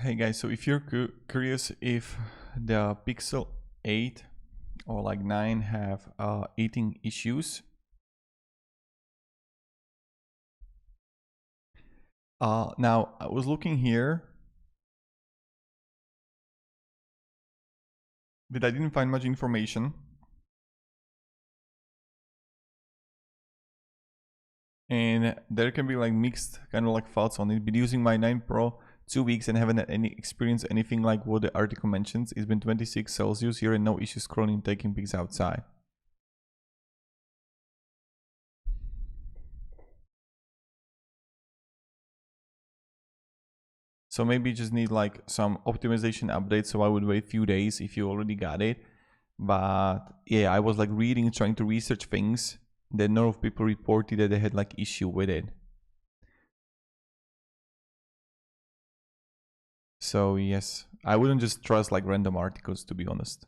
Hey guys, so if you're curious if the Pixel 8 or like 9 have eating issues, now I was looking here, but I didn't find much information. And there can be like mixed kind of like thoughts on it. Been using my 9 Pro 2 weeks and haven't had any experience anything like what the article mentions. It's been 26 Celsius here and no issues scrolling taking pics outside. So maybe you just need like some optimization updates. So I would wait a few days if you already got it. But yeah, I was like reading, trying to research things. Then none of people reported that they had like issue with it. So yes, I wouldn't just trust like random articles, to be honest.